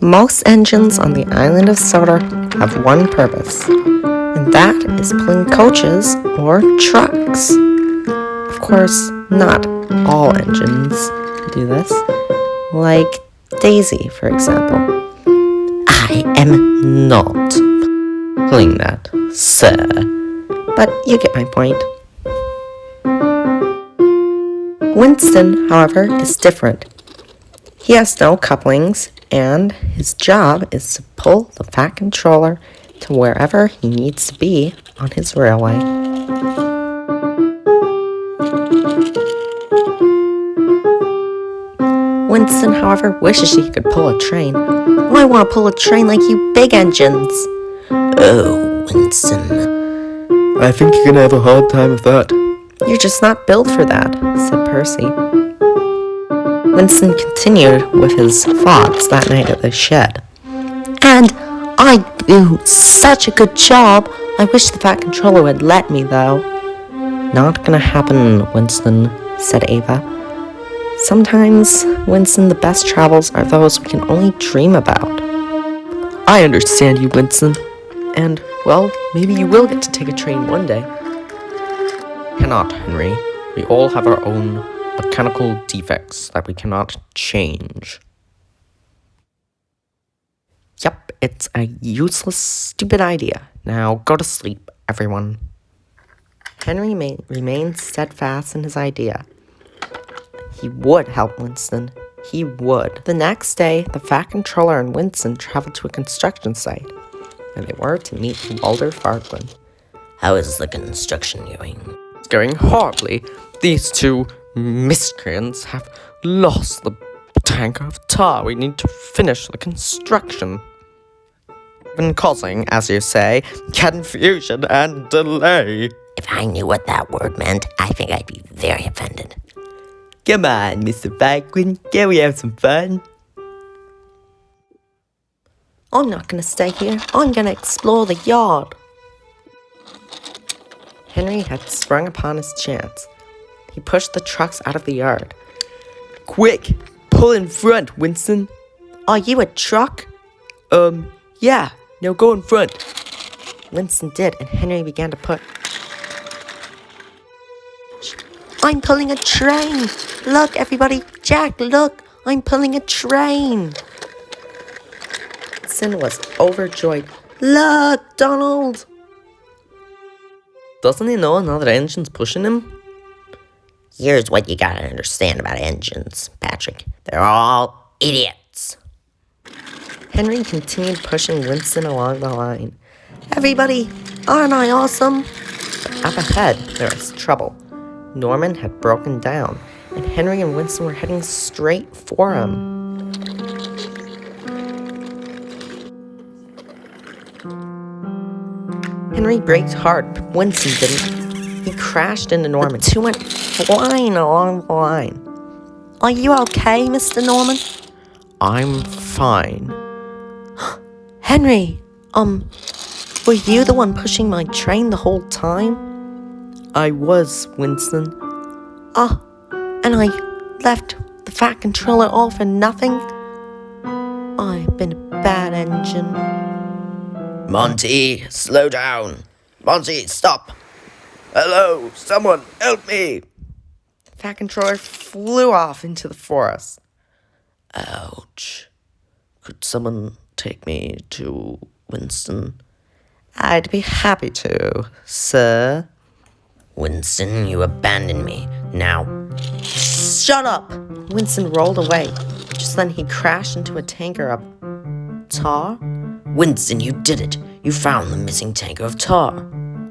Most engines on the island of Soda have one purpose, and that is pulling coaches or trucks. Of course, not all engines do this, like Daisy, for example. I am not pulling that, sir. But you get my point. Winston, however, is different. He has no couplings, and his job is to pull the Fat Controller to wherever he needs to be on his railway. Winston, however, wishes he could pull a train. I want to pull a train like you big engines. Oh, Winston. I think you're gonna have a hard time with that. You're just not built for that, said Percy. Winston continued with his thoughts that night at the shed. And I do such a good job. I wish the Fat Controller would let me, though. Not gonna happen, Winston, said Ava. Sometimes, Winston, the best travels are those we can only dream about. I understand you, Winston. And, well, maybe you will get to take a train one day. Cannot, Henry. We all have our own mechanical defects that we cannot change. Yep, it's a useless, stupid idea. Now go to sleep, everyone. Henry remained steadfast in his idea. He would help Winston. He would. The next day, the Fat Controller and Winston traveled to a construction site, and they were to meet Walter Farquhar. How is the construction going? It's going horribly. These two miscreants have lost the tanker of tar. We need to finish the construction. Been causing, as you say, confusion and delay. If I knew what that word meant, I think I'd be very offended. Come on, Mr. Farquhar, can we have some fun? I'm not gonna stay here. I'm gonna explore the yard. Henry had sprung upon his chance. He pushed the trucks out of the yard. Quick, pull in front, Winston. Are you a truck? Yeah, now go in front. Winston did, and Henry began to push. I'm pulling a train! Look, everybody! Jack, look! I'm pulling a train! Winston was overjoyed. Look, Donald! Doesn't he know another engine's pushing him? Here's what you gotta understand about engines, Patrick. They're all idiots. Henry continued pushing Winston along the line. Everybody, aren't I awesome? But up ahead, there was trouble. Norman had broken down, and Henry and Winston were heading straight for him. Henry braked hard, but Winston didn't. He crashed into Norman. The two went flying along the line. Are you okay, Mr. Norman? I'm fine. Henry, were you the one pushing my train the whole time? I was, Winston. And I left the Fat Controller all for nothing? I've been a bad engine. Monty, slow down. Monty, stop. Hello, someone, help me. The Fat Controller flew off into the forest. Ouch. Could someone take me to Winston? I'd be happy to, sir. Winston, you abandoned me. Now, shut up! Winston rolled away. Just then he crashed into a tanker of tar. Winston, you did it. You found the missing tanker of tar.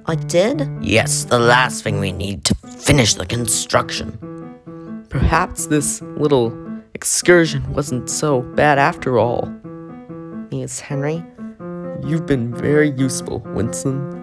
I did? Yes, the last thing we need to finish the construction. Perhaps this little excursion wasn't so bad after all. Mused Henry. You've been very useful, Winston.